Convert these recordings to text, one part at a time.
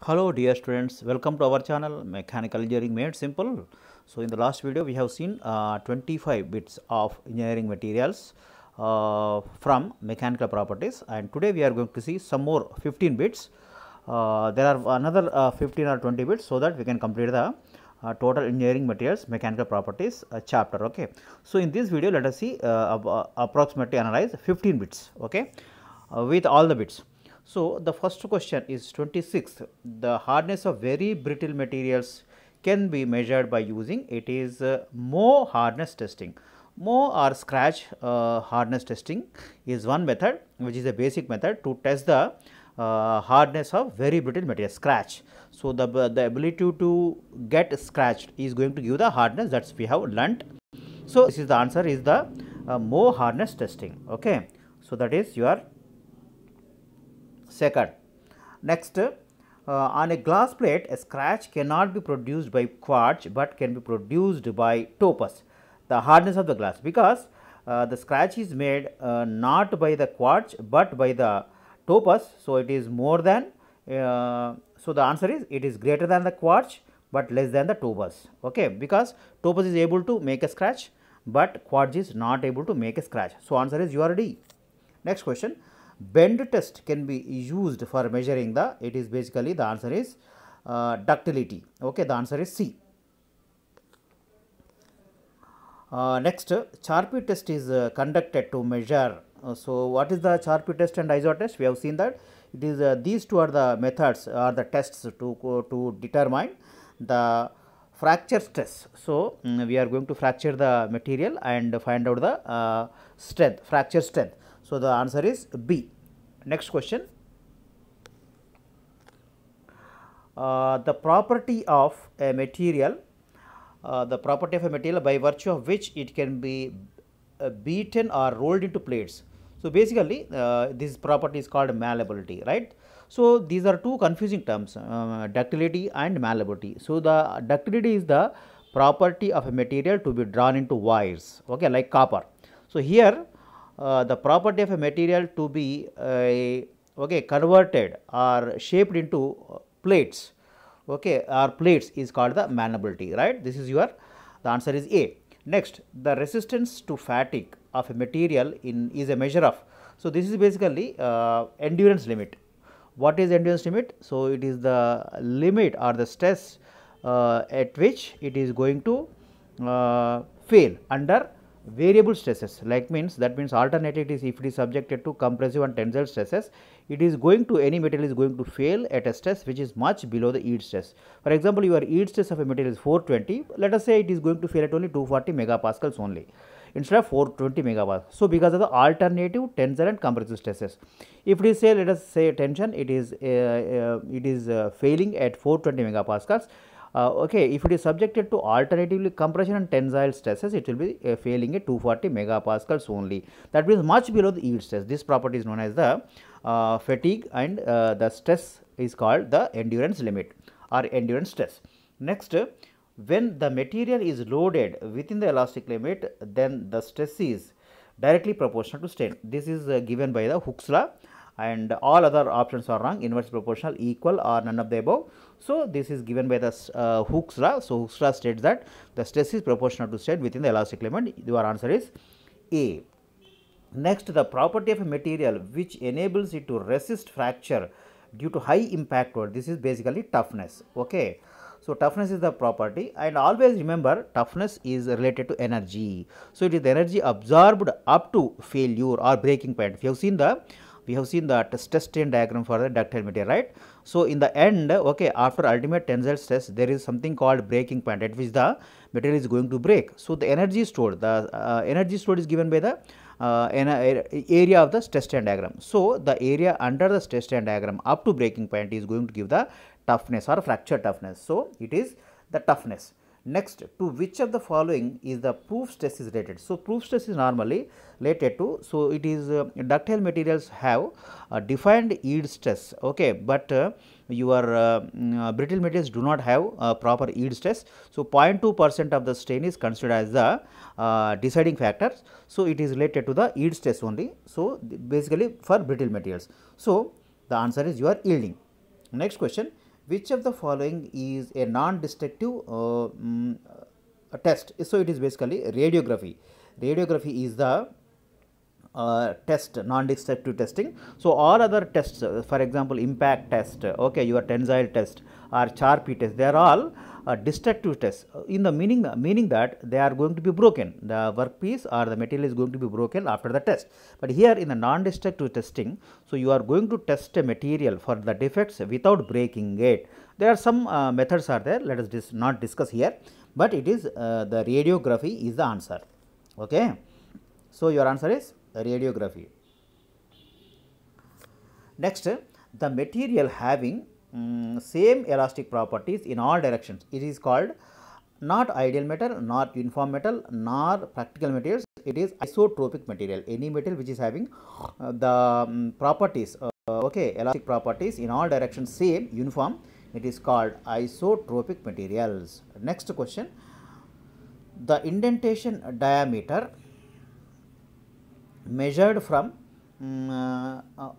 Hello dear students, welcome to our channel Mechanical Engineering Made Simple. So in the last video we have seen 25 bits of engineering materials from mechanical properties, and today we are going to see some more 15 bits. There are another 15 or 20 bits so that we can complete the total engineering materials mechanical properties chapter. Okay. So in this video let us see approximately analyze 15 bits, okay, with all the bits. So the first question is 26. The hardness of very brittle materials can be measured by using Moe hardness testing. Moe or scratch hardness testing is one method, which is a basic method to test the hardness of very brittle material, scratch. So the ability to get scratched is going to give the hardness that we have learnt. So this is the answer is the Moe hardness testing. Okay. So that is your second. Next, on a glass plate, a scratch cannot be produced by quartz, but can be produced by topaz, the hardness of the glass, because the scratch is made not by the quartz, but by the topaz. So it is more than, so the answer is it is greater than the quartz, but less than the topaz, okay, because topaz is able to make a scratch, but quartz is not able to make a scratch. So answer is your D. Next question. Bend test can be used for measuring the, it is basically the answer is ductility, okay, the answer is C. Next, Charpy test is conducted to measure. So what is the Charpy test and ISO test? We have seen that it is these two are the methods or the tests to determine the fracture stress. So we are going to fracture the material and find out the strength, fracture strength. So the answer is B. Next question. The property of a material, by virtue of which it can be beaten or rolled into plates. So basically this property is called malleability, right? So these are two confusing terms, ductility and malleability. So the ductility is the property of a material to be drawn into wires, okay, like copper. So here the property of a material to be okay, converted or shaped into plates, okay, or plates is called the malleability, right? This is your, the answer is A. Next, the resistance to fatigue of a material is a measure of, so this is basically endurance limit. What is endurance limit? So it is the limit or the stress at which it is going to fail under variable stresses, like means that means alternative is if it is subjected to compressive and tensile stresses, it is going to, any material is going to fail at a stress which is much below the yield stress. For example, your yield stress of a material is 420, let us say it is going to fail at only 240 megapascals only instead of 420 megapascals. So because of the alternative tensile and compressive stresses, if it is say, let us say tension, it is failing at 420 megapascals. Okay, if it is subjected to alternatively compression and tensile stresses, it will be failing at 240 megapascals only. That means much below the yield stress. This property is known as the fatigue, and the stress is called the endurance limit or endurance stress. Next, when the material is loaded within the elastic limit, then the stress is directly proportional to strain. This is given by the Hooke's law, and all other options are wrong, inverse proportional, equal, or none of the above. So this is given by the Hooke's law. So Hooke's law states that the stress is proportional to strain within the elastic limit. Your answer is A. Next, the property of a material which enables it to resist fracture due to high impact load. This is basically toughness, okay. So toughness is the property, and always remember toughness is related to energy. So it is the energy absorbed up to failure or breaking point. We have seen the stress strain diagram for the ductile material, right? So in the end, okay, after ultimate tensile stress, there is something called breaking point at which the material is going to break. So the energy stored, energy stored is given by the area of the stress strain diagram. So the area under the stress strain diagram up to breaking point is going to give the toughness or fracture toughness. So it is the toughness. Next, to which of the following is the proof stress is related? So proof stress is normally related to, so it is ductile materials have defined yield stress, okay, but your brittle materials do not have proper yield stress. So 0.2% of the strain is considered as the deciding factor. So it is related to the yield stress only. So basically for brittle materials. So the answer is your yielding. Next question. which of the following is a non-destructive test? So it is basically radiography. Radiography is the test, non-destructive testing. So all other tests, for example impact test, okay, your tensile test or Charpy test, they are all destructive tests, in the meaning that they are going to be broken, the workpiece or the material is going to be broken after the test. But here in the non-destructive testing, so you are going to test a material for the defects without breaking it. There are some methods are there, let us not discuss here, but it is the radiography is the answer. Okay. So your answer is radiography. Next, the material having same elastic properties in all directions, it is called not ideal metal, not uniform metal, nor practical materials, it is isotropic material. Any material which is having the properties, okay, elastic properties in all directions same, uniform, it is called isotropic materials. Next question, the indentation diameter measured from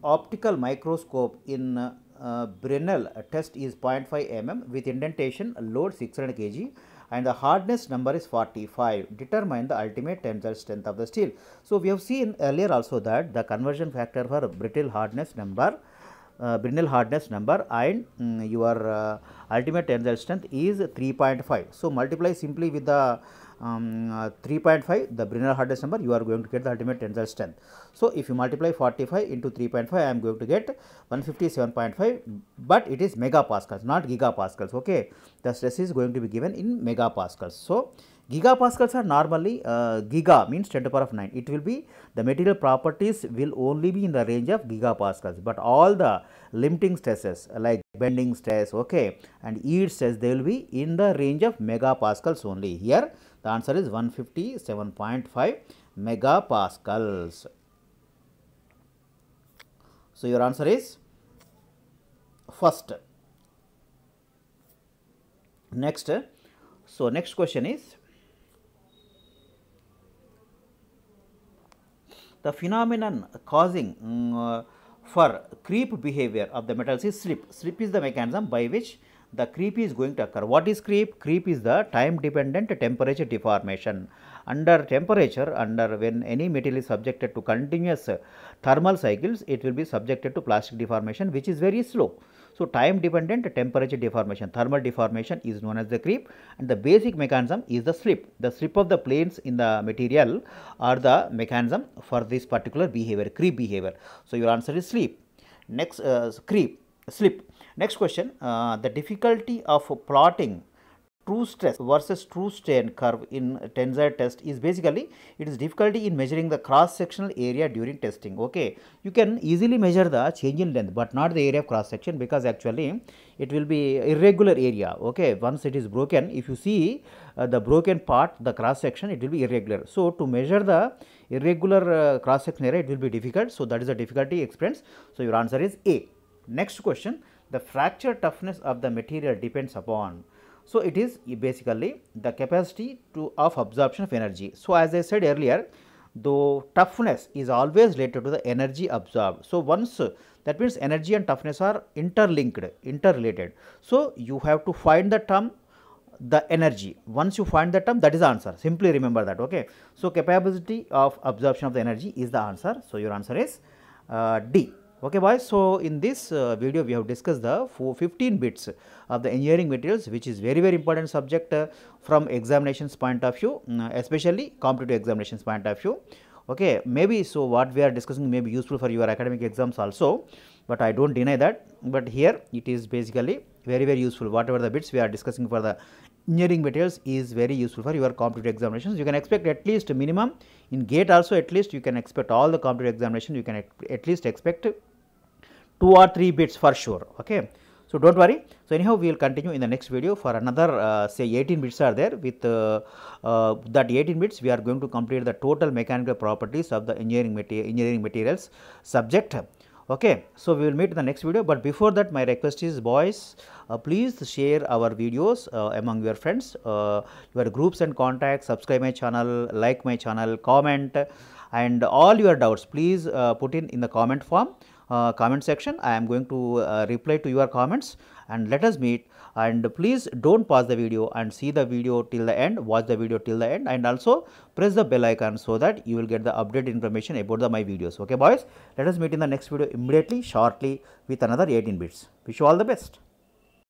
optical microscope in Brenner test is 0.5 mm with indentation, load 600 kg and the hardness number is 45. Determine the ultimate tensile strength of the steel. So we have seen earlier also that the conversion factor for brittle hardness number, Brinell hardness number and your ultimate tensile strength is 3.5. So multiply simply with the 3.5, the Brinell hardness number, you are going to get the ultimate tensile strength. So if you multiply 45 into 3.5, I am going to get 157.5, but it is megapascals, not gigapascals. Okay, the stress is going to be given in megapascals. So gigapascals are normally giga means 10 to the power of 9. It will be the material properties will only be in the range of gigapascals, but all the limiting stresses like bending stress, okay, and yield stress, they will be in the range of megapascals only. Here the answer is 157.5 megapascals. So your answer is first. Next, so next question is the phenomenon causing for creep behavior of the metals is slip. Slip is the mechanism by which the creep is going to occur. What is creep? Creep is the time dependent temperature deformation. Under temperature, when any material is subjected to continuous thermal cycles, it will be subjected to plastic deformation, which is very slow. So time dependent temperature deformation, thermal deformation is known as the creep, and the basic mechanism is the slip. The slip of the planes in the material are the mechanism for this particular behavior, creep behavior. So your answer is slip. Next, slip. Next question, the difficulty of plotting true stress versus true strain curve in tensile test is basically, it is difficulty in measuring the cross sectional area during testing. Okay, you can easily measure the change in length, but not the area of cross section, because actually it will be irregular area. Okay, once it is broken, if you see the broken part, the cross section, it will be irregular. So to measure the irregular cross section area, it will be difficult. So that is the difficulty explains. So your answer is A. Next question, the fracture toughness of the material depends upon. So it is basically the capacity of absorption of energy. So as I said earlier, the toughness is always related to the energy absorbed. So once that means energy and toughness are interrelated. So you have to find the term, the energy. Once you find the term, that is the answer. Simply remember that. Okay. So capacity of absorption of the energy is the answer. So your answer is D. Okay boys, so in this video we have discussed the 15 bits of the engineering materials, which is very important subject from examinations point of view, especially competitive examinations point of view. Okay, maybe so what we are discussing may be useful for your academic exams also, but I don't deny that, but here it is basically very useful. Whatever the bits we are discussing for the engineering materials is very useful for your competitive examinations. You can expect at least minimum in GATE also, at least you can expect all the competitive examination, you can at least expect 2 or 3 bits for sure. Okay, so don't worry. So anyhow, we will continue in the next video for another say 18 bits are there. With that 18 bits, we are going to complete the total mechanical properties of the engineering materials subject. Okay, so we will meet in the next video, but before that my request is, boys, please share our videos among your friends, your groups and contacts, subscribe my channel, like my channel, comment, and all your doubts please put in the comment form. comment section. I am going to reply to your comments, and let us meet. And please don't pause the video and see the video till the end, watch the video till the end, and also press the bell icon so that you will get the updated information about my videos. Okay boys, let us meet in the next video immediately, shortly, with another 18 bits. Wish you all the best.